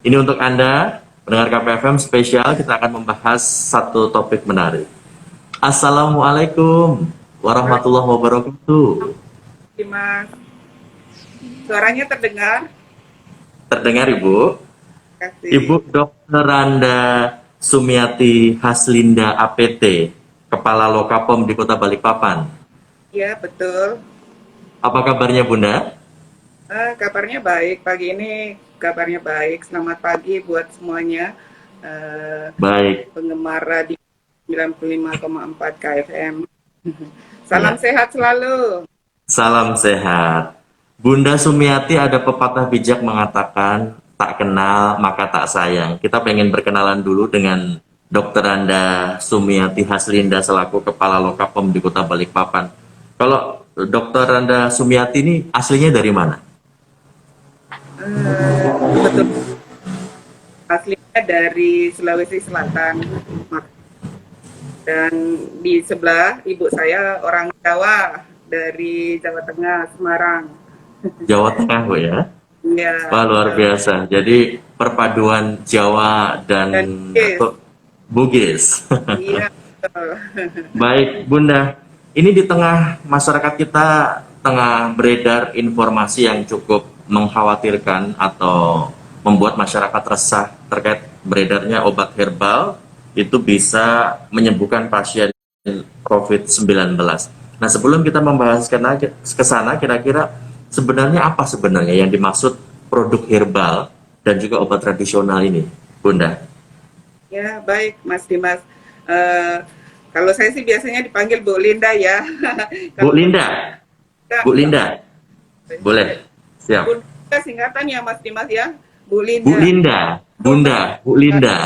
Ini untuk Anda, pendengar KPFM spesial, kita akan membahas satu topik menarik. Assalamualaikum warahmatullahi wabarakatuh. Mas, suaranya terdengar. Terdengar Ibu? Ibu Kasih. Dr. Randa Sumiati Haslinda APT, Kepala Lokapom di Kota Balikpapan. Ya, betul. Apa kabarnya Bunda? Kabarnya baik. Pagi ini kabarnya baik. Selamat pagi buat semuanya. Eh, Baik, Penggemar radio 95,4 KFM. Salam ya. sehat selalu. Salam sehat. Bunda Sumiati ada pepatah bijak mengatakan, tak kenal maka tak sayang. Kita pengen berkenalan dulu dengan Dr. Anda Sumiati Haslinda selaku Kepala Lokapom di Kota Balikpapan. Kalau Dr. Anda Sumiati ini aslinya dari mana? Betul, aslinya dari Sulawesi Selatan. Dan di sebelah ibu saya orang Jawa dari Jawa Tengah, Semarang. Jawa Tengah, Bu ya? Ya, Wah, luar betul. biasa. Jadi perpaduan Jawa dan Dan yes, Bugis. iya, betul. Baik, Bunda. Ini di tengah masyarakat kita tengah beredar informasi yang cukup mengkhawatirkan atau membuat masyarakat resah terkait beredarnya obat herbal itu bisa menyembuhkan pasien COVID-19. Nah, sebelum kita membahas ke sana, kira-kira sebenarnya apa sebenarnya yang dimaksud produk herbal dan juga obat tradisional ini, Bunda? Ya, baik, Mas Dimas. Eh, Kalau saya sih biasanya dipanggil Bu Linda ya. Bu Kalau Linda, Bu enggak, Linda, boleh. Bu Siap. Linda singkatan ya, Mas Dimas ya. Bu Bu Linda. Linda, Oh, baik. Bunda, Bu Linda.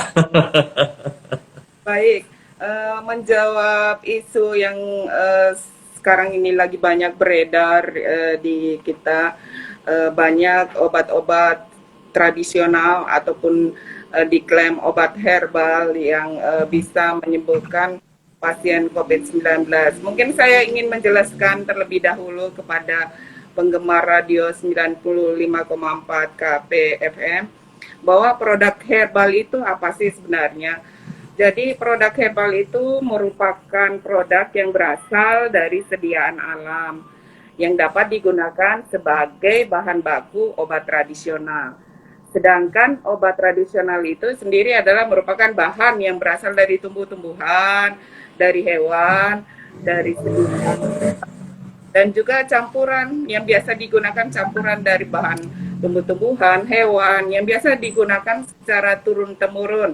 Baik. Menjawab isu yang sekarang ini lagi banyak beredar di kita, banyak obat-obat tradisional ataupun diklaim obat herbal yang bisa menyembuhkan pasien COVID-19. Mungkin saya ingin menjelaskan terlebih dahulu kepada penggemar radio 95,4 KPFM bahwa produk herbal itu apa sih sebenarnya. Jadi produk herbal itu merupakan produk yang berasal dari sediaan alam yang dapat digunakan sebagai bahan baku obat tradisional. Sedangkan obat tradisional itu sendiri adalah merupakan bahan yang berasal dari tumbuh-tumbuhan, dari hewan, dari sedulur, dan juga campuran yang biasa digunakan campuran dari bahan tumbuh-tumbuhan, hewan yang biasa digunakan secara turun-temurun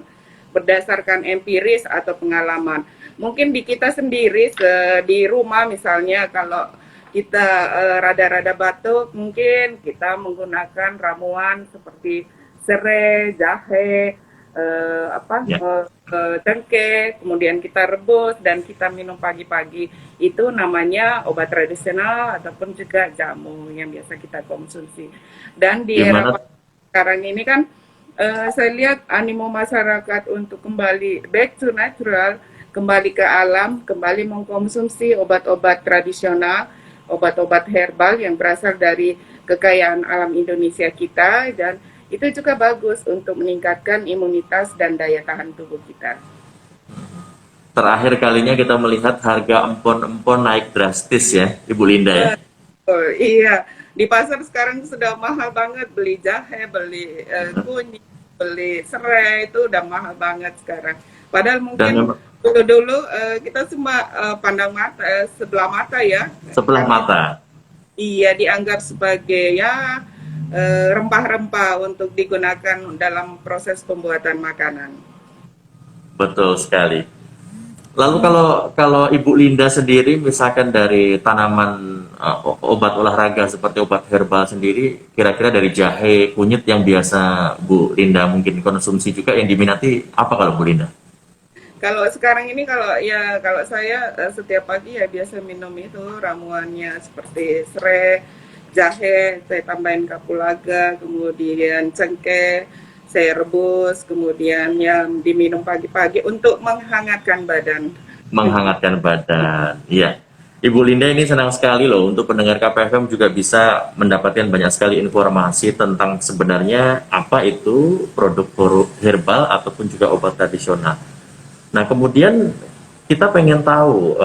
berdasarkan empiris atau pengalaman. Mungkin di kita sendiri di rumah misalnya kalau kita rada-rada batuk, mungkin kita menggunakan ramuan seperti serai, jahe, Ya, cengkeh, kemudian kita rebus dan kita minum pagi-pagi. Itu namanya obat tradisional ataupun juga jamu yang biasa kita konsumsi. Dan di era gimana? sekarang ini kan saya lihat animo masyarakat untuk kembali back to natural, kembali ke alam, kembali mengkonsumsi obat-obat tradisional, obat-obat herbal yang berasal dari kekayaan alam Indonesia kita, dan itu juga bagus untuk meningkatkan imunitas dan daya tahan tubuh kita. Terakhir kalinya kita melihat harga empon-empon naik drastis ya, Ibu Linda ya. Oh iya, di pasar sekarang sudah mahal banget beli jahe, beli kunyit, beli serai itu udah mahal banget sekarang. Padahal Dan mungkin memang dulu-dulu kita semua pandang mata, sebelah mata ya, sebelah karena mata. iya dianggap sebagai ya rempah-rempah untuk digunakan dalam proses pembuatan makanan. Betul sekali. Lalu kalau kalau Ibu Linda sendiri misalkan dari tanaman obat olahraga seperti obat herbal sendiri, kira-kira dari jahe, kunyit yang biasa Bu Linda mungkin konsumsi juga yang diminati apa kalau Bu Linda? Kalau sekarang ini kalau saya setiap pagi ya biasa minum itu ramuannya seperti serai, jahe, saya tambahin kapulaga, kemudian cengkeh, saya rebus, kemudian yang diminum pagi-pagi untuk menghangatkan badan. Menghangatkan badan. Iya. Ibu Linda ini senang sekali loh untuk pendengar KPFM juga bisa mendapatkan banyak sekali informasi tentang sebenarnya apa itu produk herbal ataupun juga obat tradisional. Nah, kemudian kita pengen tahu,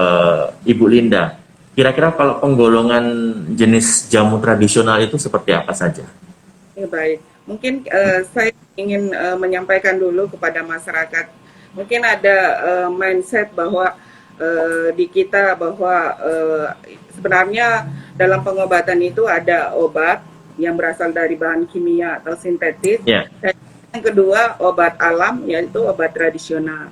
Ibu Linda, kira-kira kalau penggolongan jenis jamu tradisional itu seperti apa saja? Ya, baik. Mungkin saya ingin menyampaikan dulu kepada masyarakat. Mungkin ada mindset bahwa di kita bahwa sebenarnya dalam pengobatan itu ada obat yang berasal dari bahan kimia atau sintetis. Ya, Dan yang kedua obat alam yaitu obat tradisional.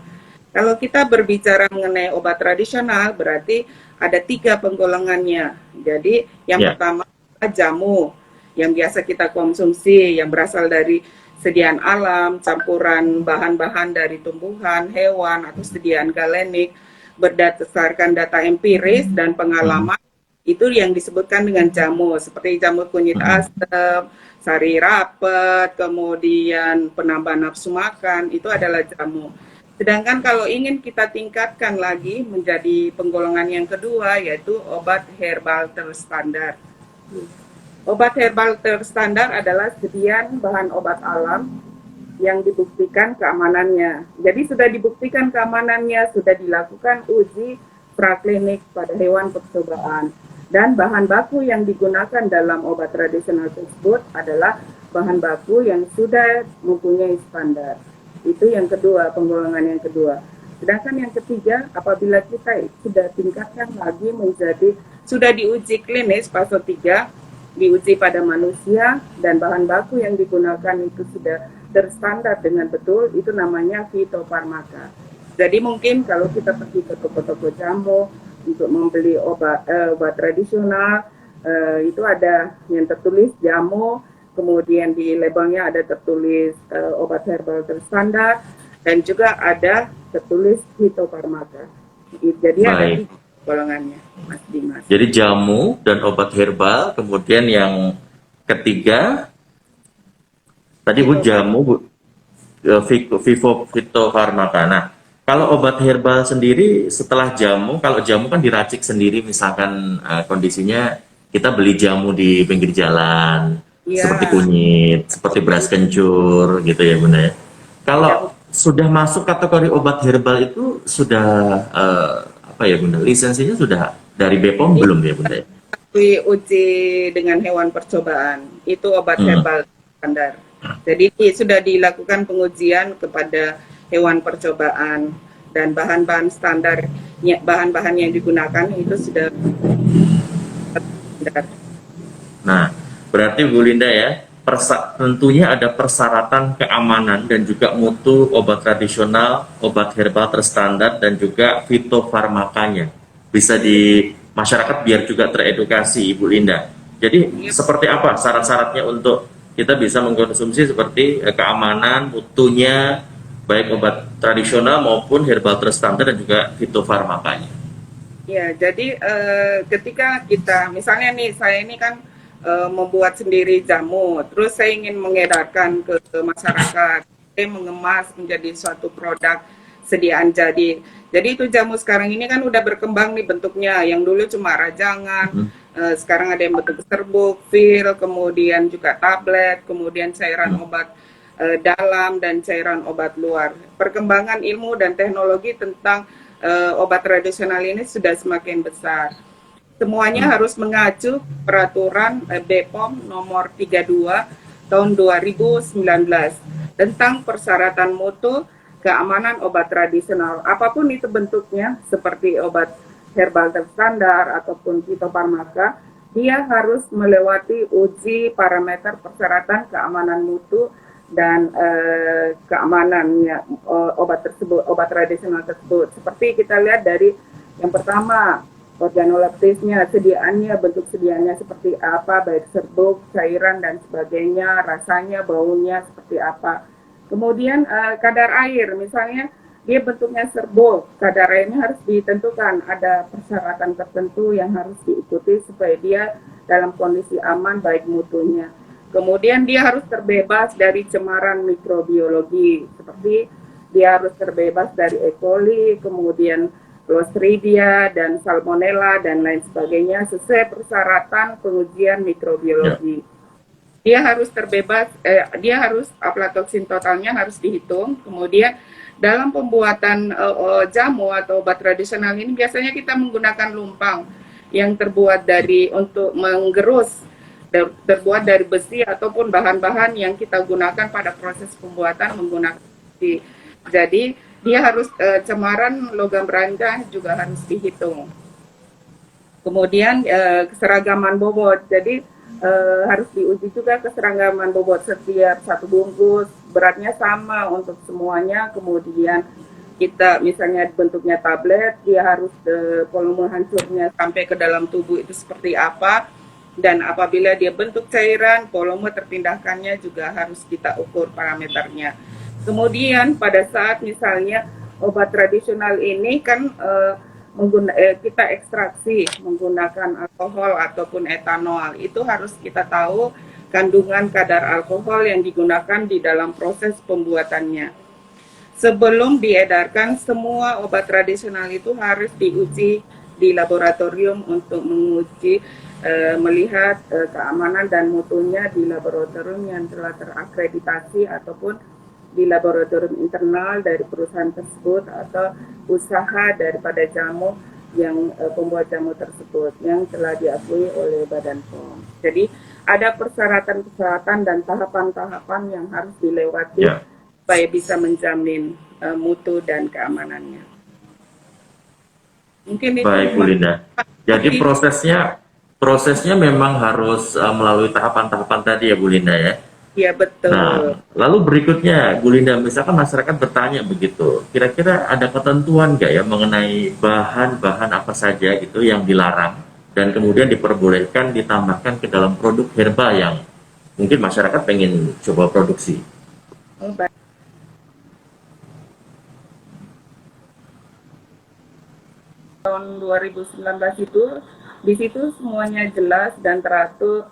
Kalau kita berbicara mengenai obat tradisional berarti ada 3 penggolongannya. Jadi yang ya, pertama jamu yang biasa kita konsumsi yang berasal dari sediaan alam, campuran bahan-bahan dari tumbuhan, hewan, atau sediaan galenik berdasarkan data empiris dan pengalaman itu yang disebutkan dengan jamu seperti jamur kunyit asam, sari rapet, kemudian penambah nafsu makan itu adalah jamu. Sedangkan kalau ingin kita tingkatkan lagi menjadi penggolongan yang kedua yaitu obat herbal terstandar. Obat herbal terstandar adalah sediaan bahan obat alam yang dibuktikan keamanannya. Jadi sudah dibuktikan keamanannya, sudah dilakukan uji praklinik pada hewan percobaan. Dan bahan baku yang digunakan dalam obat tradisional tersebut adalah bahan baku yang sudah mempunyai standar. Itu yang kedua, penggolongan yang kedua. Sedangkan yang ketiga, apabila kita sudah tingkatkan lagi menjadi, sudah diuji klinis fase 3, diuji pada manusia dan bahan baku yang digunakan itu sudah terstandar dengan betul, itu namanya fitofarmaka. Jadi mungkin kalau kita pergi ke toko-toko jamu untuk membeli obat tradisional, itu ada yang tertulis jamu, kemudian di labelnya ada tertulis obat herbal terstandar, dan juga ada tertulis fitofarmaka. Jadi ada baik. 3 golongannya, Mas Dimas. Jadi jamu dan obat herbal, kemudian yang ketiga, tadi Bu jamu, Bu, fitofarmaka. Nah, kalau obat herbal sendiri setelah jamu, kalau jamu kan diracik sendiri, misalkan kondisinya kita beli jamu di pinggir jalan, seperti Iya, kunyit, seperti beras kencur, gitu ya Bunda ya. Kalau sudah masuk kategori obat herbal itu sudah apa ya Bunda? Lisensinya sudah dari BPOM belum ya Bunda ya? diuji dengan hewan percobaan itu obat Hmm. herbal standar. Jadi sudah dilakukan pengujian kepada hewan percobaan dan bahan-bahan standar, bahan-bahan yang digunakan itu sudah standar. Nah, berarti Bu Linda ya, tentunya ada persyaratan keamanan dan juga mutu obat tradisional, obat herbal terstandar, dan juga fitofarmakanya. Bisa di masyarakat biar juga teredukasi, Ibu Linda. Jadi, Yep. seperti apa syarat-syaratnya untuk kita bisa mengkonsumsi seperti keamanan, mutunya, baik obat tradisional maupun herbal terstandar dan juga fitofarmakanya. Ya, jadi ketika kita, misalnya nih, saya ini kan membuat sendiri jamu, terus saya ingin mengedarkan ke masyarakat, saya mengemas menjadi suatu produk sediaan jadi. Jadi itu jamu sekarang ini kan udah berkembang nih bentuknya, yang dulu cuma rajangan, Hmm. sekarang ada yang bentuk serbuk, pil, kemudian juga tablet, kemudian cairan obat dalam dan cairan obat luar. Perkembangan ilmu dan teknologi tentang obat tradisional ini sudah semakin besar. Semuanya harus mengacu peraturan BPOM nomor 32 tahun 2019 tentang persyaratan mutu keamanan obat tradisional. Apapun itu bentuknya, seperti obat herbal terstandar ataupun fitofarmaka, dia harus melewati uji parameter persyaratan keamanan mutu dan keamanannya obat tersebut, obat tradisional tersebut. Seperti kita lihat dari yang pertama, organoleptisnya, sediaannya, bentuk sediaannya seperti apa, baik serbuk, cairan dan sebagainya, rasanya, baunya seperti apa. Kemudian kadar air, misalnya dia bentuknya serbuk, kadar airnya harus ditentukan, ada persyaratan tertentu yang harus diikuti supaya dia dalam kondisi aman baik mutunya. Kemudian dia harus terbebas dari cemaran mikrobiologi, seperti dia harus terbebas dari E. coli, kemudian Clostridia dan Salmonella dan lain sebagainya sesuai persyaratan pengujian Ya. mikrobiologi. Dia harus terbebas, dia harus aflatoksin totalnya harus dihitung. Kemudian dalam pembuatan jamu atau obat tradisional ini biasanya kita menggunakan lumpang yang terbuat dari untuk menggerus, terbuat dari besi ataupun bahan-bahan yang kita gunakan pada proses pembuatan menggunakan besi. Jadi dia harus cemaran logam beranda juga harus dihitung. Kemudian keseragaman bobot. Jadi harus diuji juga keseragaman bobot setiap satu bungkus, beratnya sama untuk semuanya. Kemudian kita misalnya bentuknya tablet, dia harus volume hancurnya sampai ke dalam tubuh itu seperti apa. Dan apabila dia bentuk cairan, volume terpindahkannya juga harus kita ukur parameternya. Kemudian pada saat misalnya obat tradisional ini kan kita ekstraksi menggunakan alkohol ataupun etanol, itu harus kita tahu kandungan kadar alkohol yang digunakan di dalam proses pembuatannya. Sebelum diedarkan, semua obat tradisional itu harus diuji di laboratorium untuk menguji melihat keamanan dan mutunya di laboratorium yang telah terakreditasi ataupun di laboratorium internal dari perusahaan tersebut atau usaha daripada jamu yang pembuat jamu tersebut yang telah diakui oleh Badan POM. Jadi ada persyaratan-persyaratan dan tahapan-tahapan yang harus dilewati Ya. supaya bisa menjamin mutu dan keamanannya. Mungkin itu. Baik, Bu Linda. Jadi prosesnya memang harus melalui tahapan-tahapan tadi ya, Bu Linda ya. Ya betul. Nah, lalu berikutnya, Bu Linda, misalkan masyarakat bertanya begitu, kira-kira ada ketentuan nggak ya mengenai bahan-bahan apa saja gitu yang dilarang dan kemudian diperbolehkan ditambahkan ke dalam produk herbal yang mungkin masyarakat pengen coba produksi? Oh, baik. Tahun 2019 itu di situ semuanya jelas dan teratur,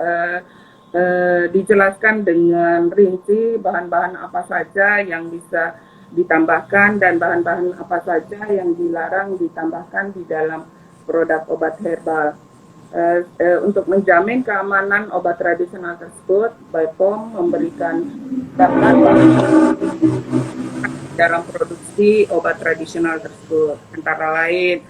dijelaskan dengan rinci bahan-bahan apa saja yang bisa ditambahkan dan bahan-bahan apa saja yang dilarang ditambahkan di dalam produk obat herbal. Untuk menjamin keamanan obat tradisional tersebut, BPOM memberikan dalam produksi obat tradisional tersebut, antara lain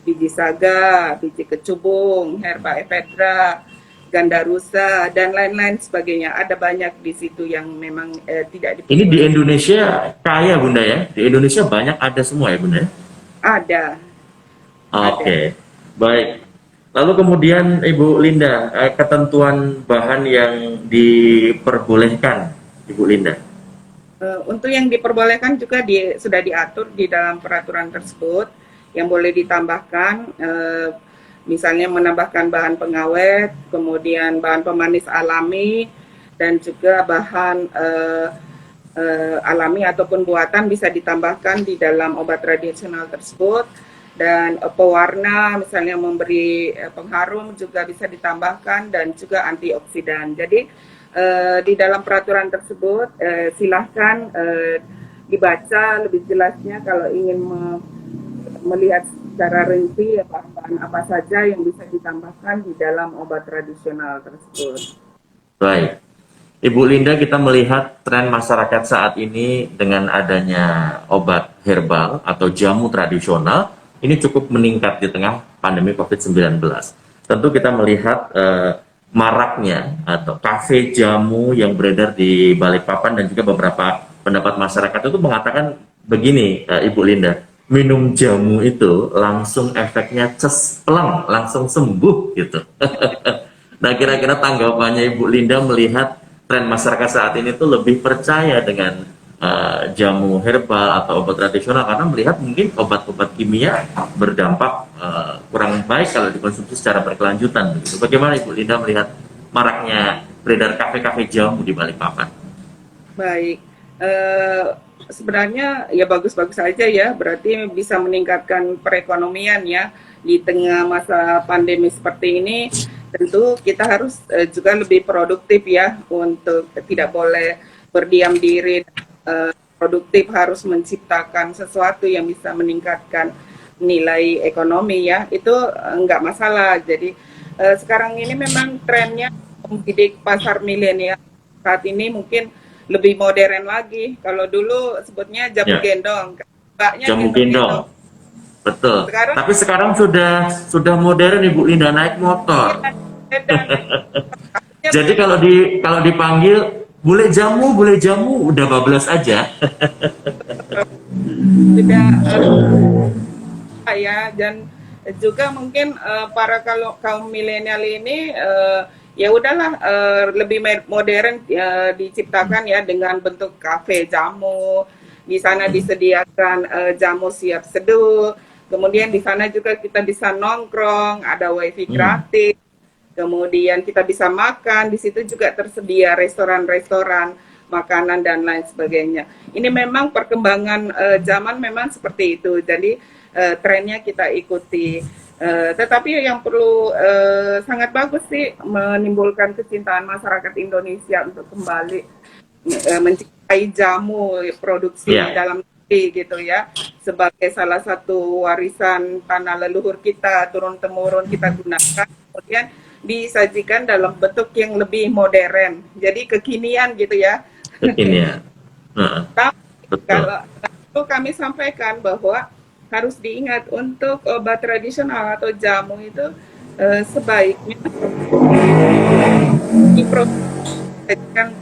biji saga, biji kecubung, herba ephedra, gandarusa, dan lain-lain sebagainya. Ada banyak di situ yang memang tidak Ini di diperbolehkan. Indonesia kaya, Bunda ya? Di Indonesia banyak ada semua ya, Bunda? Ada, ada. Oke, baik. Lalu kemudian Ibu Linda, ketentuan bahan yang diperbolehkan, Ibu Linda. Untuk yang diperbolehkan juga sudah diatur di dalam peraturan tersebut yang boleh ditambahkan, misalnya menambahkan bahan pengawet, kemudian bahan pemanis alami, dan juga bahan alami ataupun buatan bisa ditambahkan di dalam obat tradisional tersebut. Dan pewarna misalnya memberi pengharum juga bisa ditambahkan dan juga antioksidan. Jadi di dalam peraturan tersebut silahkan dibaca lebih jelasnya kalau ingin melihat secara rinci bahan-bahan apa saja yang bisa ditambahkan di dalam obat tradisional tersebut. Baik. Ibu Linda, kita melihat tren masyarakat saat ini dengan adanya obat herbal atau jamu tradisional ini cukup meningkat di tengah pandemi COVID-19. Tentu kita melihat maraknya atau kafe jamu yang beredar di Balikpapan dan juga beberapa pendapat masyarakat itu mengatakan begini, Ibu Linda, minum jamu itu langsung efeknya pleng, langsung sembuh gitu. Nah, kira-kira tanggapannya Ibu Linda melihat tren masyarakat saat ini tuh lebih percaya dengan jamu herbal atau obat tradisional karena melihat mungkin obat-obat kimia berdampak kurang baik kalau dikonsumsi secara berkelanjutan. Begitu. Bagaimana Ibu Linda melihat maraknya beredar kafe-kafe jamu di Balikpapan? Baik, sebenarnya ya bagus-bagus saja ya, berarti bisa meningkatkan perekonomian ya di tengah masa pandemi seperti ini. Tentu kita harus juga lebih produktif ya, untuk tidak boleh berdiam diri, produktif, harus menciptakan sesuatu yang bisa meningkatkan nilai ekonomi ya, itu nggak masalah. Jadi sekarang ini memang trennya membidik pasar milenial saat ini mungkin lebih modern lagi. Kalau dulu sebutnya jamu Ya, gendong, mbaknya jamu gendong-gendong. gendong. Betul. Sekarang Tapi sekarang sudah modern Ibu Linda naik motor. iya, beda. Artinya Jadi kalau dipanggil bule jamu udah bablas aja. sudah ya, dan juga mungkin para kalau kaum milenial ini ya udahlah lebih modern diciptakan ya dengan bentuk kafe jamu. Di sana disediakan jamu siap seduh. Kemudian di sana juga kita bisa nongkrong, ada wifi Hmm. gratis. Kemudian kita bisa makan, di situ juga tersedia restoran-restoran, makanan dan lain sebagainya. Ini memang perkembangan zaman memang seperti itu. Jadi trennya kita ikuti. Tetapi yang perlu sangat bagus sih menimbulkan kecintaan masyarakat Indonesia untuk kembali mencintai jamu produksi Ya, dalam negeri gitu ya, sebagai salah satu warisan tanah leluhur kita turun temurun kita gunakan, kemudian disajikan dalam bentuk yang lebih modern, jadi kekinian gitu ya. kekinian. Heeh, Tapi betul. kalau itu kami sampaikan bahwa harus diingat untuk obat tradisional atau jamu itu sebaiknya diproses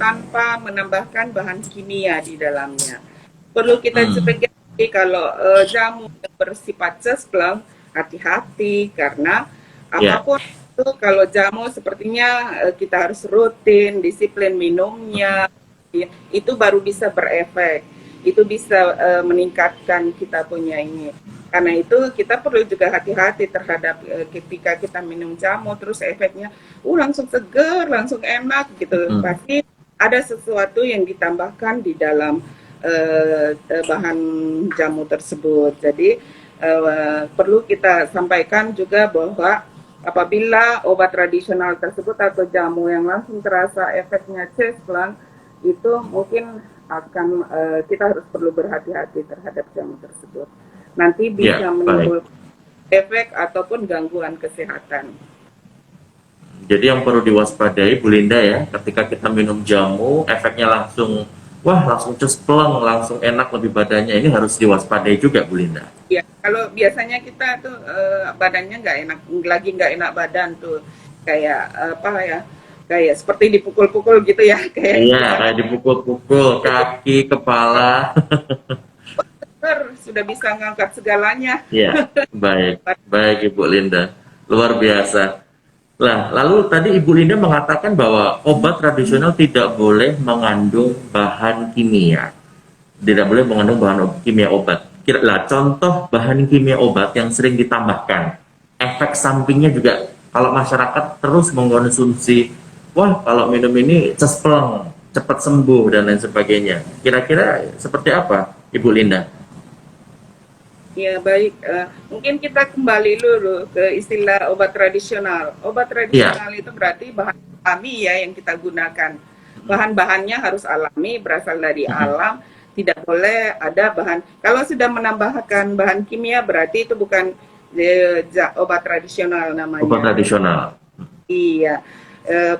tanpa menambahkan bahan kimia di dalamnya. Perlu kita Hmm. curigai kalau jamu yang bersifat cespleng, hati-hati karena Ya, apapun itu kalau jamu sepertinya kita harus rutin, disiplin minumnya, ya, itu baru bisa berefek. Itu bisa meningkatkan kita punya ini. Karena itu kita perlu juga hati-hati terhadap ketika kita minum jamu terus efeknya langsung seger, langsung enak gitu. hmm. Pasti ada sesuatu yang ditambahkan di dalam bahan jamu tersebut. Jadi perlu kita sampaikan juga bahwa apabila obat tradisional tersebut atau jamu yang langsung terasa efeknya ceslang, itu mungkin akan kita harus perlu berhati-hati terhadap jamu tersebut. Nanti Ya, bisa baik. menimbulkan efek ataupun gangguan kesehatan. Jadi yang perlu diwaspadai Bu Linda ya, ketika kita minum jamu, efeknya langsung, wah langsung cespleng, langsung enak lebih badannya. Ini harus diwaspadai juga Bu Linda. Ya, kalau biasanya kita tuh badannya nggak enak, lagi nggak enak badan tuh, kayak apa ya, kayak seperti dipukul-pukul gitu ya, kayak Iya, misalnya kayak dipukul-pukul kaki, kepala. sudah bisa ngangkat segalanya. Iya, baik, baik Ibu Linda, luar biasa. Lah, lalu tadi Ibu Linda mengatakan bahwa obat tradisional tidak boleh mengandung bahan kimia, tidak boleh mengandung bahan kimia obat. Kira lah, contoh bahan kimia obat yang sering ditambahkan, efek sampingnya juga kalau masyarakat terus mengkonsumsi, wah kalau minum ini cespleng, cepat sembuh dan lain sebagainya. Kira-kira seperti apa, Ibu Linda? Ya baik, mungkin kita kembali dulu ke istilah obat tradisional. Obat Iya. tradisional itu berarti bahan alami ya yang kita gunakan. Bahan-bahannya harus alami, berasal dari alam, tidak boleh ada bahan. Kalau sudah menambahkan bahan kimia berarti itu bukan obat tradisional Obat namanya. tradisional. Iya,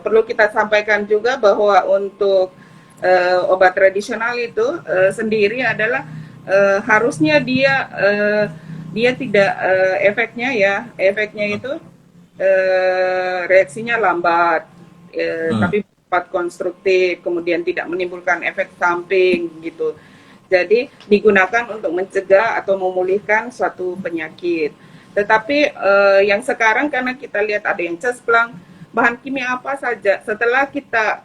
perlu kita sampaikan juga bahwa untuk obat tradisional itu sendiri adalah harusnya dia tidak efeknya ya, efeknya itu reaksinya lambat, Hmm. tapi cepat konstruktif, kemudian tidak menimbulkan efek samping gitu. Jadi digunakan untuk mencegah atau memulihkan suatu penyakit. Tetapi yang sekarang karena kita lihat ada yang cespleng, bahan kimia apa saja. Setelah kita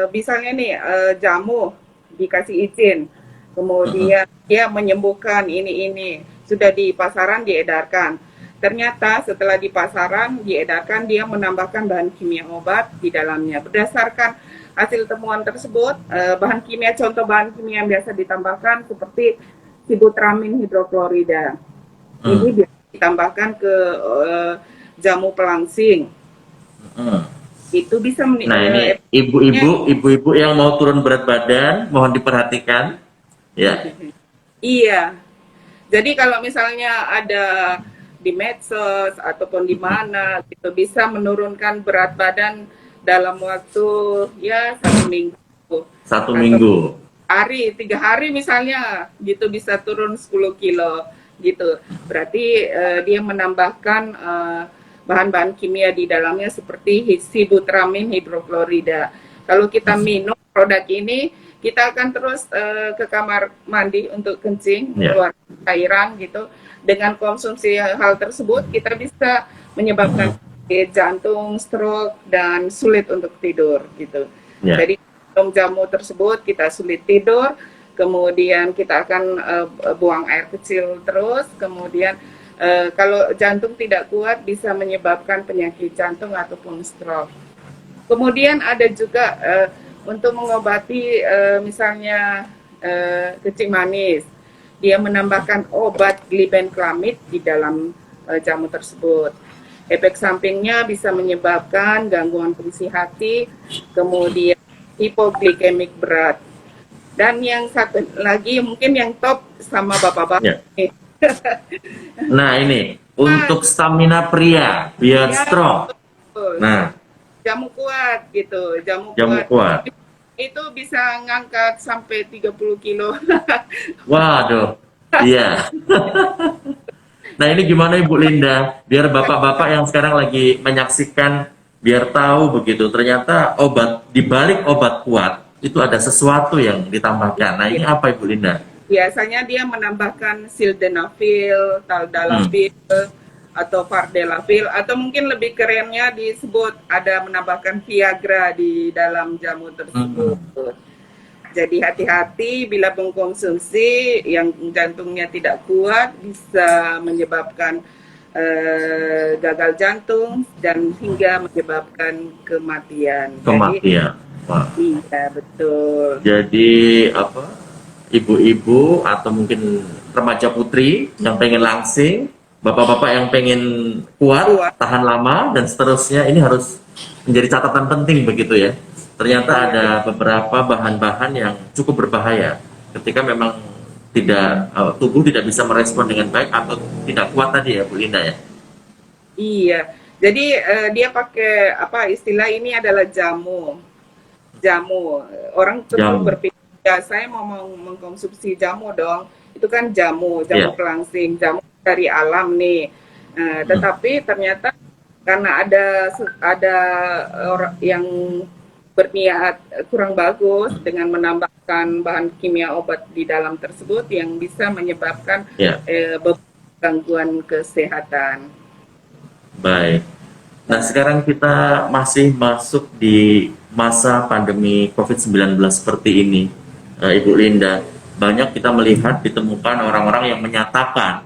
misalnya nih jamu dikasih izin, kemudian dia menyembuhkan ini sudah di pasaran diedarkan. Ternyata setelah di pasaran diedarkan dia menambahkan bahan kimia obat di dalamnya. Berdasarkan hasil temuan tersebut, bahan kimia contoh bahan kimia yang biasa ditambahkan seperti sibutramin hidroklorida. Ini Hmm. biasa ditambahkan ke jamu pelangsing. Hmm. Itu bisa Nah, ini ibu-ibu yang mau turun berat badan, mohon diperhatikan ya. iya. Jadi kalau misalnya ada di medsos ataupun di mana gitu bisa menurunkan berat badan dalam waktu ya 1 minggu Satu atau minggu. hari 3 hari misalnya gitu bisa turun 10 kilo gitu. Berarti dia menambahkan bahan-bahan kimia di dalamnya seperti sibutramin hidroklorida. Kalau kita minum produk ini, kita akan terus ke kamar mandi untuk kencing, Ya, keluar cairan gitu. Dengan konsumsi hal tersebut, kita bisa menyebabkan sakit jantung, stroke, dan sulit untuk tidur gitu. ya. Jadi minum jamu tersebut kita sulit tidur, kemudian kita akan buang air kecil terus, kemudian kalau jantung tidak kuat bisa menyebabkan penyakit jantung ataupun stroke. Kemudian ada juga untuk mengobati misalnya kencing manis, dia menambahkan obat glibenclamid di dalam jamu tersebut. Efek sampingnya bisa menyebabkan gangguan fungsi hati, kemudian hipoglikemik berat. Dan yang satu lagi mungkin yang top sama bapak-bapak Ya. nih. Nah, ini untuk stamina pria biar Ya, strong. betul. Nah, Jamu kuat gitu, jamu jamu kuat. kuat. Itu bisa ngangkat sampai 30 kilo. Waduh. Iya. Nah, ini gimana Ibu Linda? Biar bapak-bapak yang sekarang lagi menyaksikan biar tahu begitu. Ternyata obat di balik obat kuat itu ada sesuatu yang ditambahkan. Nah, ini apa Ibu Linda? Biasanya dia menambahkan sildenafil, taldalafil, atau vardelafil, atau mungkin lebih kerennya disebut ada menambahkan Viagra di dalam jamu tersebut. Jadi hati-hati bila mengkonsumsi yang jantungnya tidak kuat bisa menyebabkan gagal jantung dan hingga menyebabkan kematian. Kematian. Wah. Jadi iya betul. Jadi apa? Ibu-ibu atau mungkin remaja putri yang pengen langsing, bapak-bapak yang pengen kuat, Kuat. tahan lama dan seterusnya ini harus menjadi catatan penting begitu ya. Ternyata ada beberapa bahan-bahan yang cukup berbahaya ketika memang tidak tubuh tidak bisa merespon dengan baik atau tidak kuat tadi ya Bu Linda ya. Iya. Jadi dia pakai apa istilah ini adalah jamu. Jamu. Orang tentu Jamu. berpikir ya saya mau mengkonsumsi jamu dong. Itu kan jamu Iya. pelangsing, jamu dari alam nih. Tetapi ternyata karena ada orang yang berniat kurang bagus dengan menambahkan bahan kimia obat di dalam tersebut yang bisa menyebabkan Ya. gangguan kesehatan. Baik. Nah, sekarang kita masih masuk di masa pandemi COVID-19 seperti ini, Ibu Linda. Banyak kita melihat ditemukan orang-orang yang menyatakan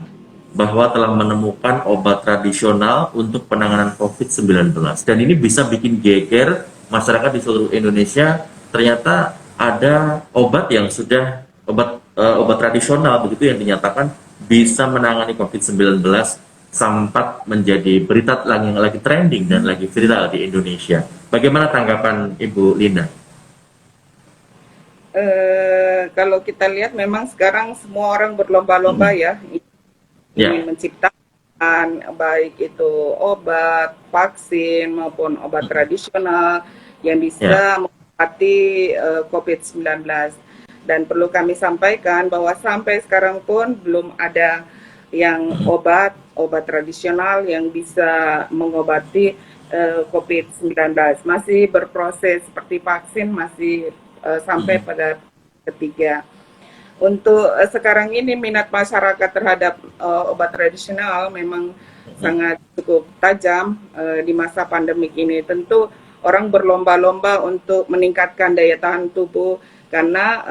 bahwa telah menemukan obat tradisional untuk penanganan COVID-19. Dan ini bisa bikin geger masyarakat di seluruh Indonesia. Ternyata ada obat yang sudah, obat tradisional begitu yang dinyatakan bisa menangani COVID-19 sempat menjadi berita yang lagi trending dan lagi viral di Indonesia. Bagaimana tanggapan Ibu Lina? Kalau kita lihat memang sekarang semua orang berlomba-lomba ya ingin menciptakan baik itu obat, vaksin maupun obat tradisional yang bisa mengobati COVID-19. Dan perlu kami sampaikan bahwa sampai sekarang pun belum ada yang obat tradisional yang bisa mengobati COVID-19. Masih berproses seperti vaksin, masih sampai pada ketiga. Untuk sekarang ini minat masyarakat terhadap obat tradisional memang sangat cukup tajam di masa pandemik ini. Tentu orang berlomba-lomba untuk meningkatkan daya tahan tubuh karena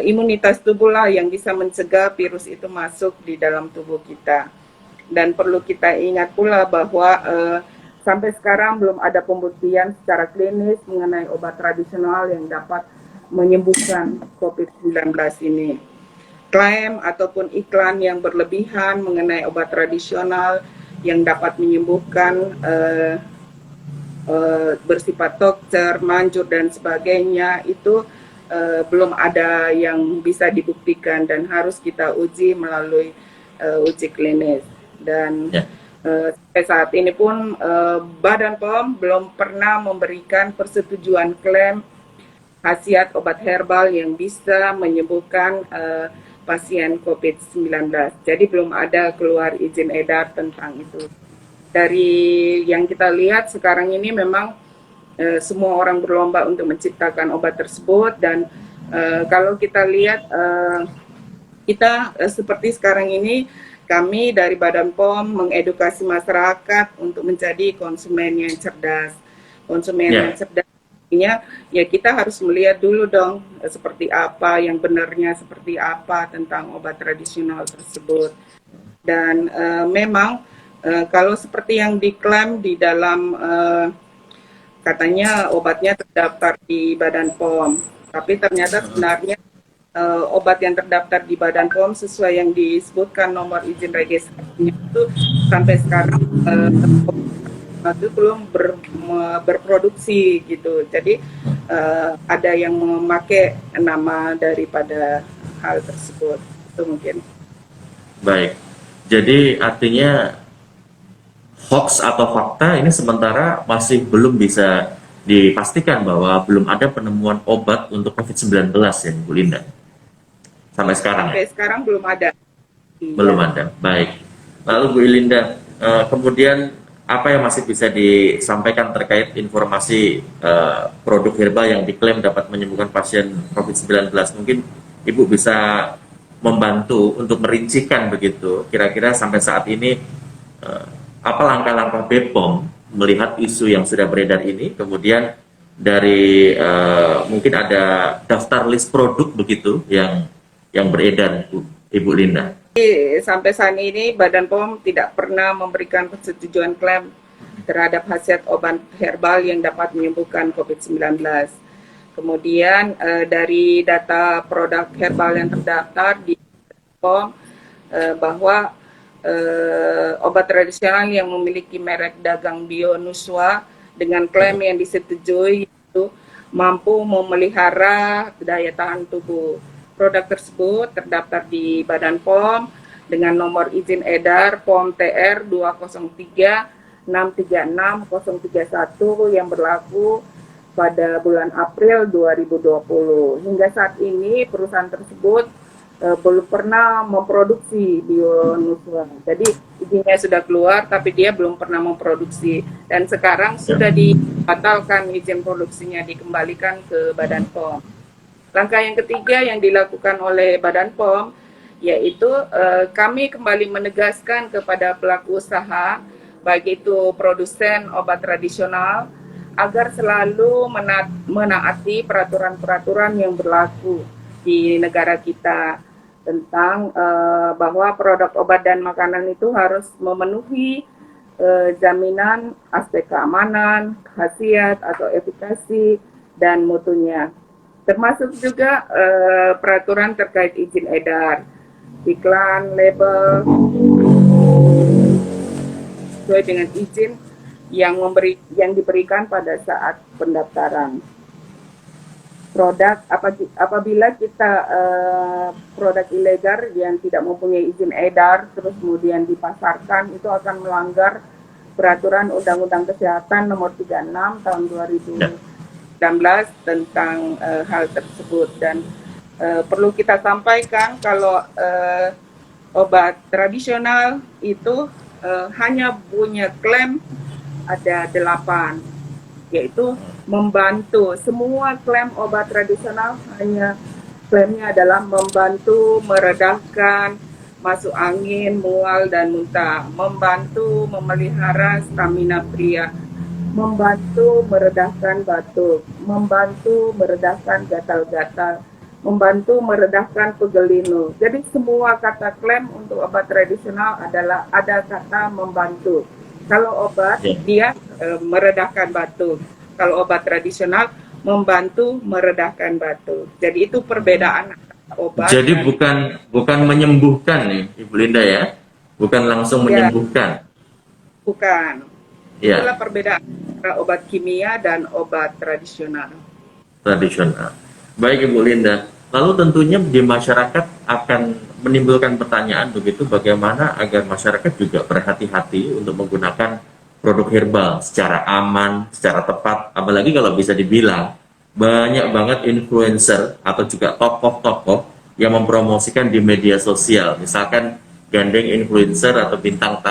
imunitas tubuhlah yang bisa mencegah virus itu masuk di dalam tubuh kita. Dan perlu kita ingat pula bahwa sampai sekarang belum ada pembuktian secara klinis mengenai obat tradisional yang dapat menyembuhkan COVID-19 ini. Klaim ataupun iklan yang berlebihan mengenai obat tradisional yang dapat menyembuhkan bersifat dokter, manjur dan sebagainya itu belum ada yang bisa dibuktikan dan harus kita uji melalui uji klinis. Dan Ya. sampai saat ini pun Badan POM belum pernah memberikan persetujuan klaim khasiat obat herbal yang bisa menyembuhkan pasien COVID-19. Jadi belum ada keluar izin edar tentang itu. Dari yang kita lihat sekarang ini memang semua orang berlomba untuk menciptakan obat tersebut dan kalau kita lihat kita seperti sekarang ini kami dari Badan POM mengedukasi masyarakat untuk menjadi konsumen yang cerdas. Konsumen yang cerdas artinya ya kita harus melihat dulu dong seperti apa yang benarnya, seperti apa tentang obat tradisional tersebut. Dan memang kalau seperti yang diklaim di dalam katanya obatnya terdaftar di Badan POM, tapi ternyata sebenarnya obat yang terdaftar di Badan POM sesuai yang disebutkan nomor izin registrasinya itu sampai sekarang itu belum berproduksi gitu. Jadi ada yang memakai nama daripada hal tersebut. Itu mungkin. Baik. Jadi artinya hoax atau fakta ini sementara masih belum bisa dipastikan bahwa belum ada penemuan obat untuk COVID-19 ya, Bu Linda. Sampai sekarang Sampai sekarang belum ada. belum ada. Baik. Lalu Bu Linda, kemudian apa yang masih bisa disampaikan terkait informasi produk herbal yang diklaim dapat menyembuhkan pasien COVID-19? Mungkin Ibu bisa membantu untuk merincikan begitu, kira-kira sampai saat ini apa langkah-langkah BPOM melihat isu yang sudah beredar ini, kemudian dari mungkin ada daftar list produk begitu yang beredar, Ibu Linda. Sampai saat ini Badan POM tidak pernah memberikan persetujuan klaim terhadap khasiat obat herbal yang dapat menyembuhkan COVID-19. Kemudian dari data produk herbal yang terdaftar di POM bahwa obat tradisional yang memiliki merek dagang Bionuswa dengan klaim yang disetujui itu mampu memelihara daya tahan tubuh. Produk tersebut terdaftar di Badan POM dengan nomor izin edar POM TR 203636031 yang berlaku pada bulan April 2020. Hingga saat ini perusahaan tersebut belum pernah memproduksi Bionuswa. Jadi izinnya sudah keluar tapi dia belum pernah memproduksi dan sekarang sudah dibatalkan izin produksinya, dikembalikan ke Badan POM. Langkah yang ketiga yang dilakukan oleh Badan POM yaitu kami kembali menegaskan kepada pelaku usaha baik itu produsen obat tradisional agar selalu menaati peraturan-peraturan yang berlaku di negara kita tentang bahwa produk obat dan makanan itu harus memenuhi jaminan aspek keamanan, khasiat atau efikasi dan mutunya. Termasuk juga peraturan terkait izin edar, iklan, label, sesuai dengan izin yang diberikan pada saat pendaftaran. Produk apabila kita produk ilegal yang tidak mempunyai izin edar terus kemudian dipasarkan itu akan melanggar peraturan Undang-Undang Kesehatan Nomor 36 Tahun 2019 tentang hal tersebut dan perlu kita sampaikan kalau obat tradisional itu hanya punya klaim ada 8 yaitu membantu. Semua klaim obat tradisional hanya klaimnya adalah membantu meredahkan masuk angin, mual dan muntah, membantu memelihara stamina pria, membantu meredahkan batuk, membantu meredahkan gatal-gatal, membantu meredahkan pegel linu. Jadi semua kata klaim untuk obat tradisional adalah ada kata membantu. Kalau obat dia meredahkan batuk. Kalau obat tradisional membantu meredahkan batuk. Jadi itu perbedaan obat. Jadi bukan menyembuhkan nih, Ibu Linda ya, bukan langsung menyembuhkan. Bukan. Ya. Itulah perbedaan antara obat kimia dan obat tradisional. Tradisional. Baik Ibu Linda. Lalu tentunya di masyarakat akan menimbulkan pertanyaan begitu bagaimana agar masyarakat juga berhati-hati untuk menggunakan produk herbal secara aman, secara tepat. Apalagi kalau bisa dibilang banyak banget influencer atau juga tokoh-tokoh yang mempromosikan di media sosial. Misalkan gandeng influencer atau bintang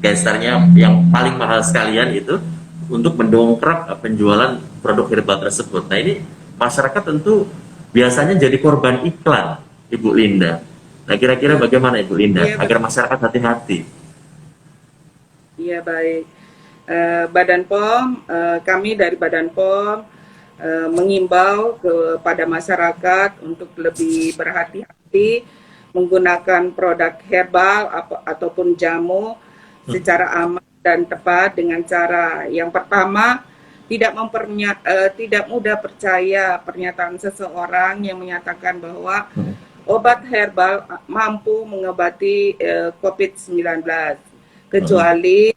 gestarnya yang paling mahal sekalian itu untuk mendongkrak penjualan produk herbal tersebut. Nah ini masyarakat tentu biasanya jadi korban iklan, Ibu Linda. Nah kira-kira bagaimana Ibu Linda Iya, agar masyarakat hati-hati? iya baik. Badan POM, kami dari Badan POM mengimbau kepada masyarakat untuk lebih berhati-hati menggunakan produk herbal ataupun jamu secara aman dan tepat dengan cara yang pertama tidak mudah percaya pernyataan seseorang yang menyatakan bahwa obat herbal mampu mengobati COVID-19 kecuali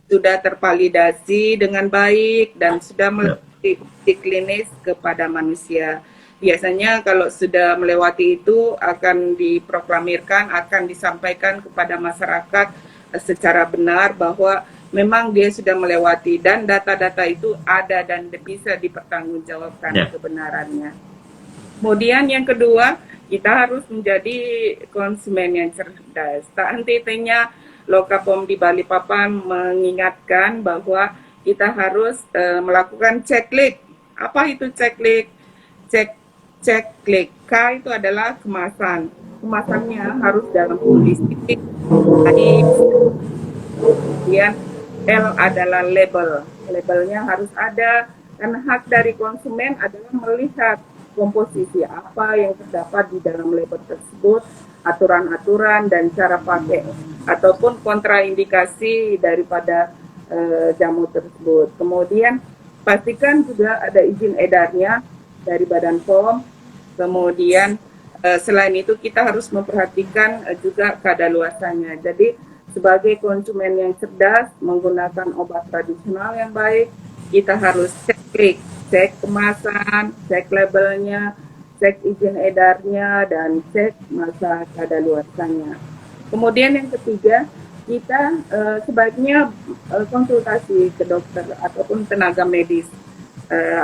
sudah tervalidasi dengan baik dan sudah melewati uji klinis kepada manusia. Biasanya kalau sudah melewati itu akan diproklamirkan, akan disampaikan kepada masyarakat secara benar bahwa memang dia sudah melewati dan data-data itu ada dan bisa dipertanggungjawabkan kebenarannya. Kemudian yang kedua, kita harus menjadi konsumen yang cerdas. Tak henti-hentinya Lokapom di Balikpapan mengingatkan bahwa kita harus melakukan ceklik. Apa itu ceklik? Ceklik. K itu adalah kemasan. Kemasannya harus dalam kondisi baik. Kemudian L adalah label. Labelnya harus ada karena hak dari konsumen adalah melihat komposisi apa yang terdapat di dalam label tersebut, aturan-aturan dan cara pakai ataupun kontraindikasi daripada jamu tersebut. Kemudian pastikan juga ada izin edarnya dari Badan POM. Kemudian selain itu kita harus memperhatikan juga kadaluarsanya. Jadi sebagai konsumen yang cerdas menggunakan obat tradisional yang baik, kita harus cek kemasan, cek labelnya, cek izin edarnya, dan cek masa kadaluarsanya. Kemudian yang ketiga, kita sebaiknya konsultasi ke dokter ataupun tenaga medis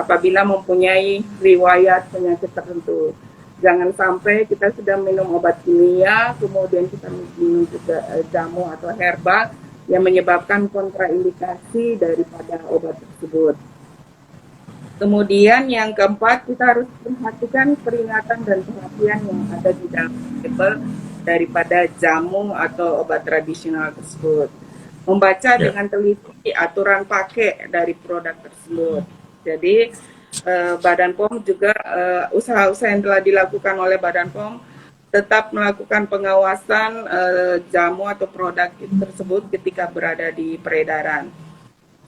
apabila mempunyai riwayat penyakit tertentu. Jangan sampai kita sudah minum obat kimia, kemudian kita minum juga jamu atau herbal yang menyebabkan kontraindikasi daripada obat tersebut. Kemudian yang keempat, kita harus perhatikan peringatan dan perhatian yang ada di dalam label daripada jamu atau obat tradisional tersebut. Membaca dengan teliti aturan pakai dari produk tersebut. Jadi Badan POM juga usaha-usaha yang telah dilakukan oleh Badan POM tetap melakukan pengawasan jamu atau produk tersebut ketika berada di peredaran.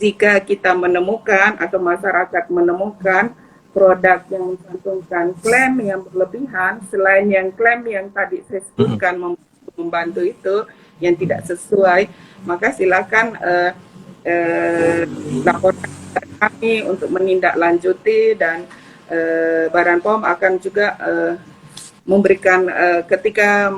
Jika kita menemukan atau masyarakat menemukan produk yang mencantumkan klaim yang berlebihan, selain yang klaim yang tadi saya sebutkan membantu itu yang tidak sesuai, maka silakan laporkan kami untuk menindaklanjuti dan Badan POM akan juga memberikan ketika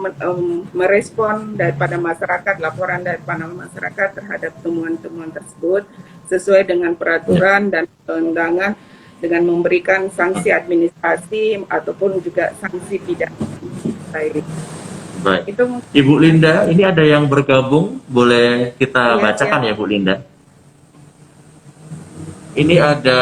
merespon daripada masyarakat, laporan daripada masyarakat terhadap temuan-temuan tersebut sesuai dengan peraturan dan undangan dengan memberikan sanksi administrasi ataupun juga sanksi pidana. Baik. Itu Ibu Linda, ini ada yang bergabung, boleh kita bacakan ya Bu Linda. Ini ada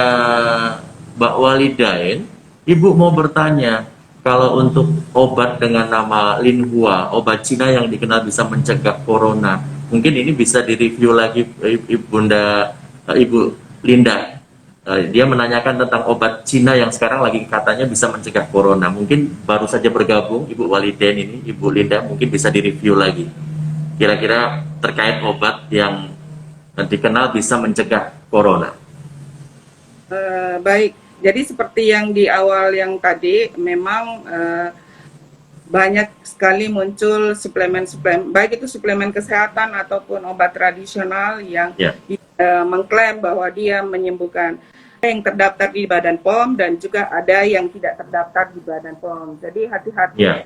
Mbak Walidain, Ibu mau bertanya, kalau untuk obat dengan nama Linhua, obat Cina yang dikenal bisa mencegah corona, mungkin ini bisa direview lagi Ibu Linda. Dia menanyakan tentang obat Cina yang sekarang lagi katanya bisa mencegah corona. Mungkin baru saja bergabung Ibu Walidain ini, Ibu Linda mungkin bisa direview lagi. Kira-kira terkait obat yang dikenal bisa mencegah corona. Baik. Jadi seperti yang di awal yang tadi, memang banyak sekali muncul suplemen-suplemen, baik itu suplemen kesehatan ataupun obat tradisional yang mengklaim bahwa dia menyembuhkan. yang terdaftar di Badan POM dan juga ada yang tidak terdaftar di Badan POM. Jadi hati-hati Ya,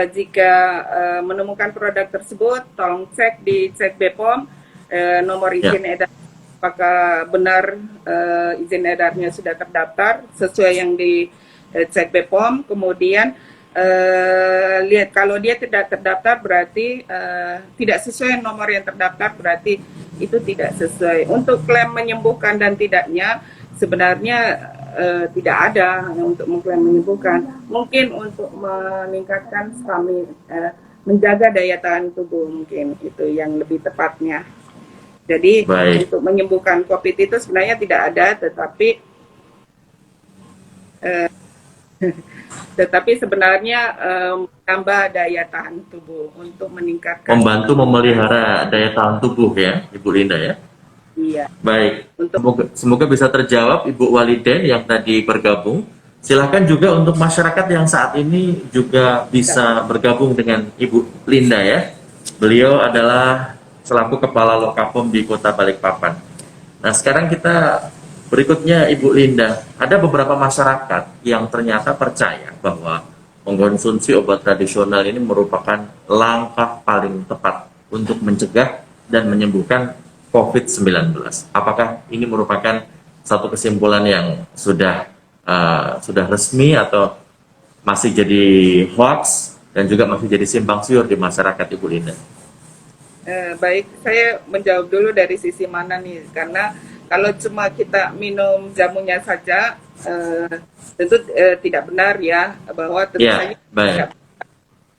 jika menemukan produk tersebut, tolong cek BPOM nomor ya, izin edar, apakah benar izin edarnya sudah terdaftar sesuai yang dicek BPOM. Kemudian lihat kalau dia tidak terdaftar berarti tidak sesuai nomor yang terdaftar, berarti itu tidak sesuai. Untuk klaim menyembuhkan dan tidaknya sebenarnya tidak ada untuk mengklaim menyembuhkan. Mungkin untuk meningkatkan stamina, menjaga daya tahan tubuh, mungkin itu yang lebih tepatnya. Jadi baik. untuk menyembuhkan COVID itu sebenarnya tidak ada, tetapi sebenarnya menambah daya tahan tubuh untuk meningkatkan Membantu memelihara daya tahan tubuh ya, Ibu Linda ya. iya Baik, untuk semoga bisa terjawab Ibu Waliden yang tadi bergabung. Silahkan juga untuk masyarakat yang saat ini juga bisa bergabung dengan Ibu Linda ya. Beliau adalah selaku Kepala Lokapom di Kota Balikpapan. Nah sekarang kita berikutnya Ibu Linda. Ada beberapa masyarakat yang ternyata percaya bahwa mengkonsumsi obat tradisional ini merupakan langkah paling tepat untuk mencegah dan menyembuhkan COVID-19. Apakah ini merupakan satu kesimpulan yang sudah resmi atau masih jadi hoax dan juga masih jadi simpang siur di masyarakat, Ibu Linda? baik, saya menjawab dulu dari sisi mana nih, karena kalau cuma kita minum jamunya saja, tentu tidak benar ya, bahwa tentu saja Ya, baik. tidak.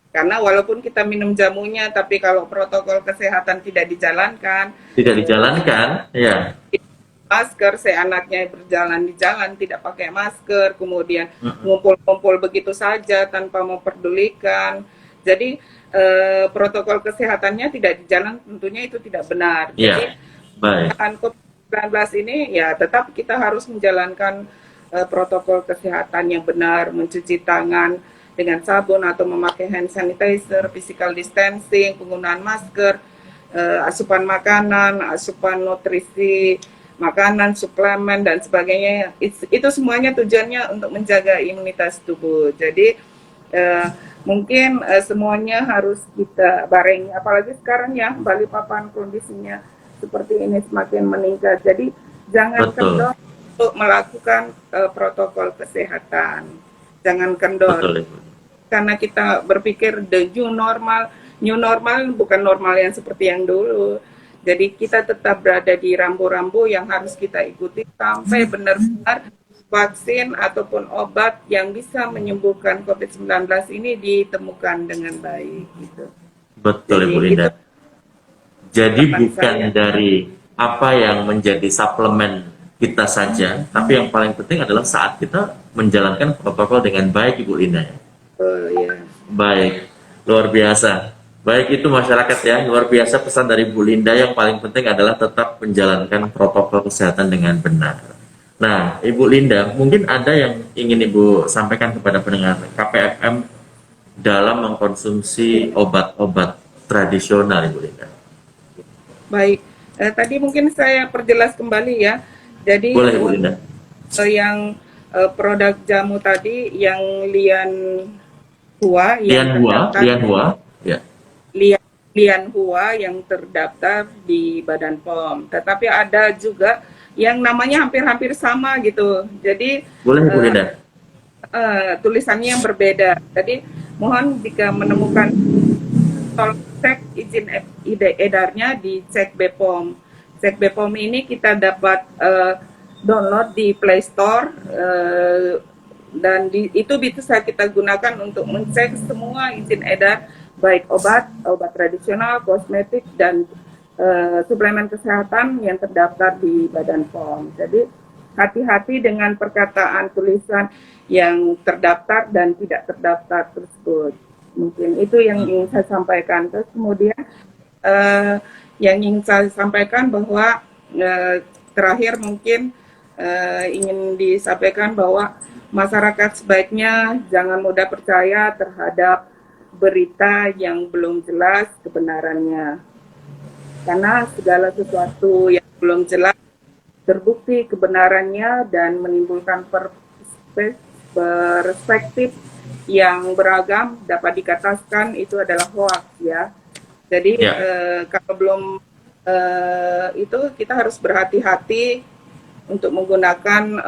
Karena walaupun kita minum jamunya, tapi kalau protokol kesehatan tidak dijalankan, Tidak dijalankan, ya. masker, seenaknya berjalan di jalan tidak pakai masker, kemudian Mm-mm. ngumpul-ngumpul begitu saja tanpa memperdulikan. Jadi protokol kesehatannya tidak dijalankan, tentunya itu tidak benar. Jadi Ya, baik. COVID-19 ini ya tetap kita harus menjalankan protokol kesehatan yang benar, mencuci tangan dengan sabun atau memakai hand sanitizer, physical distancing, penggunaan masker, asupan makanan, asupan nutrisi makanan, suplemen dan sebagainya. Itu semuanya tujuannya untuk menjaga imunitas tubuh. Jadi mungkin semuanya harus kita barengi, apalagi sekarang ya Balikpapan kondisinya seperti ini semakin meningkat. Jadi jangan Betul, kendor untuk melakukan protokol kesehatan. Jangan kendor betul, Ibu. karena kita berpikir the new normal bukan normal yang seperti yang dulu. Jadi kita tetap berada di rambu-rambu yang harus kita ikuti sampai benar-benar vaksin ataupun obat yang bisa menyembuhkan COVID-19 ini ditemukan dengan baik gitu. Betul, Jadi Ibu itu Linda. Jadi harapan bukan saya. dari apa yang menjadi suplemen kita saja, tapi yang paling penting adalah saat kita menjalankan protokol dengan baik, Ibu Linda. Ya. Baik, luar biasa. Baik itu masyarakat ya, luar biasa pesan dari Bu Linda, yang paling penting adalah tetap menjalankan protokol kesehatan dengan benar. Nah, Ibu Linda, mungkin ada yang ingin Ibu sampaikan kepada pendengar KPFM dalam mengkonsumsi obat-obat tradisional, Ibu Linda. Baik, tadi mungkin saya perjelas kembali ya. Jadi Boleh, Ibu Linda. yang produk jamu tadi yang Lian Hua yang terdaftar Lian Hua, ya. Lian Hua yang terdaftar di Badan POM. Tetapi ada juga yang namanya hampir-hampir sama gitu. Jadi Boleh, Ibu Linda. tulisannya yang berbeda. Jadi mohon jika menemukan, tolong cek izin edarnya di cek BPOM. Cek BPOM ini kita dapat download di Play Store, dan itu bisa kita gunakan untuk mencek semua izin edar, baik obat tradisional, kosmetik, dan suplemen kesehatan yang terdaftar di Badan POM. Jadi hati-hati dengan perkataan tulisan yang terdaftar dan tidak terdaftar tersebut. Mungkin itu yang ingin saya sampaikan. Terus kemudian yang ingin saya sampaikan bahwa terakhir mungkin ingin disampaikan bahwa masyarakat sebaiknya jangan mudah percaya terhadap berita yang belum jelas kebenarannya. Karena segala sesuatu yang belum jelas terbukti kebenarannya dan menimbulkan perspektif yang beragam dapat dikatakan itu adalah hoax ya. Jadi Ya. kalau belum itu kita harus berhati-hati untuk menggunakan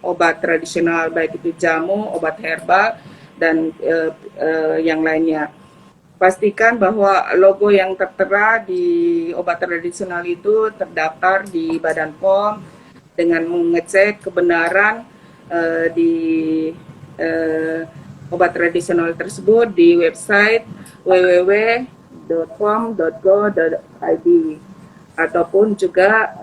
obat tradisional, baik itu jamu, obat herbal, dan yang lainnya. Pastikan bahwa logo yang tertera di obat tradisional itu terdaftar di Badan POM dengan mengecek kebenaran di obat tradisional tersebut di website www.pom.go.id ataupun juga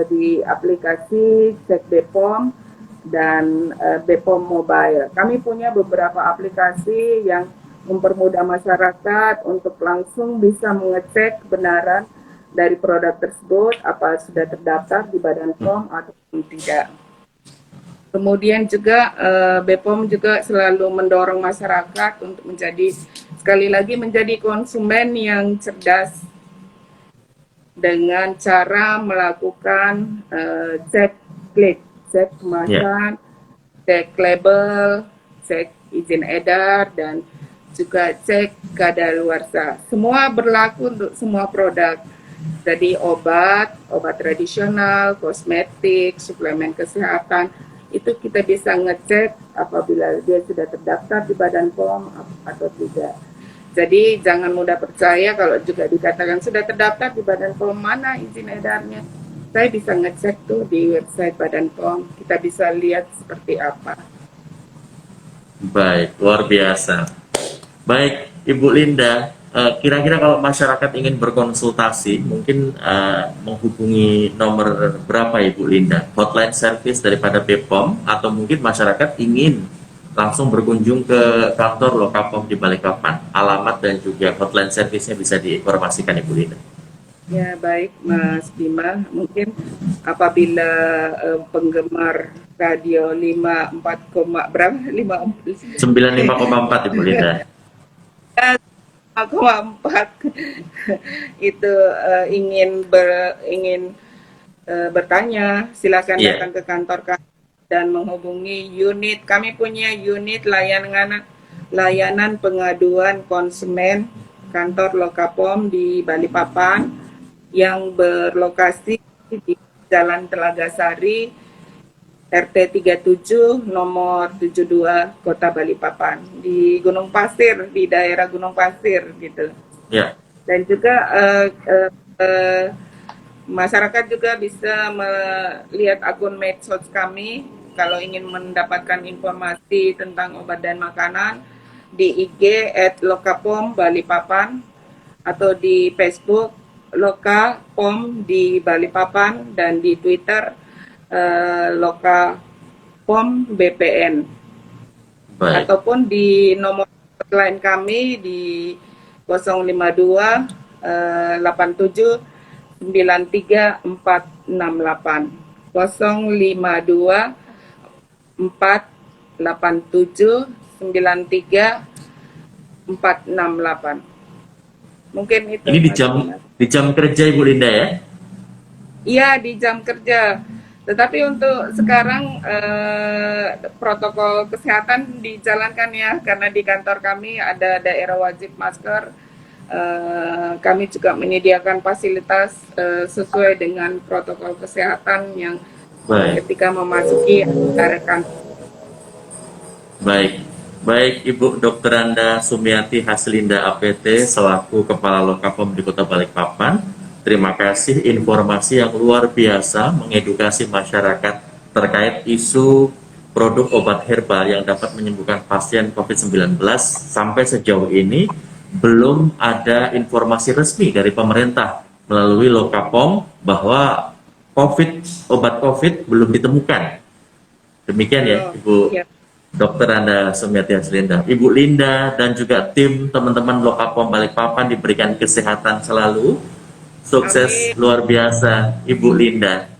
di aplikasi Cek Bepom dan Bepom Mobile. Kami punya beberapa aplikasi yang mempermudah masyarakat untuk langsung bisa mengecek kebenaran dari produk tersebut, apa sudah terdaftar di Badan POM ataupun tidak. Kemudian juga Bepom juga selalu mendorong masyarakat untuk sekali lagi menjadi konsumen yang cerdas dengan cara melakukan cek klik, cek kemasan, cek label, cek izin edar, dan juga cek kadaluarsa. Semua berlaku untuk semua produk. Jadi obat tradisional, kosmetik, suplemen kesehatan, itu kita bisa ngecek apabila dia sudah terdaftar di Badan POM atau tidak. Jadi jangan mudah percaya kalau juga dikatakan sudah terdaftar di Badan POM, mana izin edarnya. Saya bisa ngecek tuh di website Badan POM, kita bisa lihat seperti apa. Baik, luar biasa. Baik, Ibu Linda, kira-kira kalau masyarakat ingin berkonsultasi, mungkin menghubungi nomor berapa Ibu Linda? Hotline service daripada Bepom, atau mungkin masyarakat ingin langsung berkunjung ke kantor Lokapom di Balikpapan. Alamat dan juga hotline service-nya bisa diinformasikan Ibu Linda. Ya, baik Mas Bima. Mungkin apabila penggemar radio 54, berapa? 95,4 Ibu Linda. 5,4 itu ingin bertanya, silakan datang ke kantor kami dan menghubungi unit. Kami punya unit layanan pengaduan konsumen kantor Lokapom di Balikpapan yang berlokasi di Jalan Telaga Sari, RT 37 nomor 72 Kota Balikpapan, di Gunung Pasir, di daerah Gunung Pasir gitu. Ya. Dan juga masyarakat juga bisa melihat akun medsos kami kalau ingin mendapatkan informasi tentang obat dan makanan di IG @lokapom Balikpapan atau di Facebook Lokapom di Balikpapan dan di Twitter Lokapom BPN. Baik. Ataupun di nomor hotline kami di 052 87 93 468 052 487 93 468. Mungkin itu. Ini di jam kerja Ibu Linda ya? Iya, di jam kerja. Tetapi untuk sekarang protokol kesehatan dijalankan ya, karena di kantor kami ada daerah wajib masker. Kami juga menyediakan fasilitas sesuai dengan protokol kesehatan yang ketika memasuki area kantor. Baik Ibu Dr. Anda Sumiati Haslinda APT selaku Kepala Lokapom di Kota Balikpapan. Terima kasih informasi yang luar biasa mengedukasi masyarakat terkait isu produk obat herbal yang dapat menyembuhkan pasien COVID-19. Sampai sejauh ini belum ada informasi resmi dari pemerintah melalui Lokapom bahwa obat COVID belum ditemukan. Demikian ya Ibu Dr. Anda Sumiati Haslinda. Ibu Linda dan juga tim teman-teman Lokapom Balikpapan diberikan kesehatan selalu. Sukses luar biasa Ibu Linda.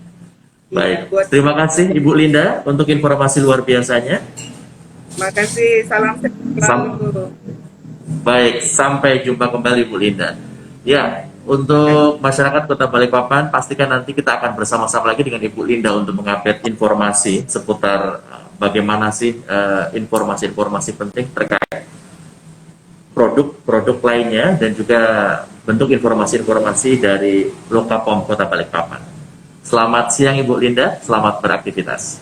Baik, terima kasih Ibu Linda untuk informasi luar biasanya. Terima kasih, salam sehat selalu. Baik, sampai jumpa kembali Ibu Linda. Ya, Untuk masyarakat Kota Balikpapan, pastikan nanti kita akan bersama-sama lagi dengan Ibu Linda untuk mengupdate informasi seputar bagaimana sih informasi-informasi penting terkait produk-produk lainnya dan juga bentuk informasi-informasi dari Lokapom Kota Balikpapan. Selamat siang Ibu Linda, selamat beraktivitas.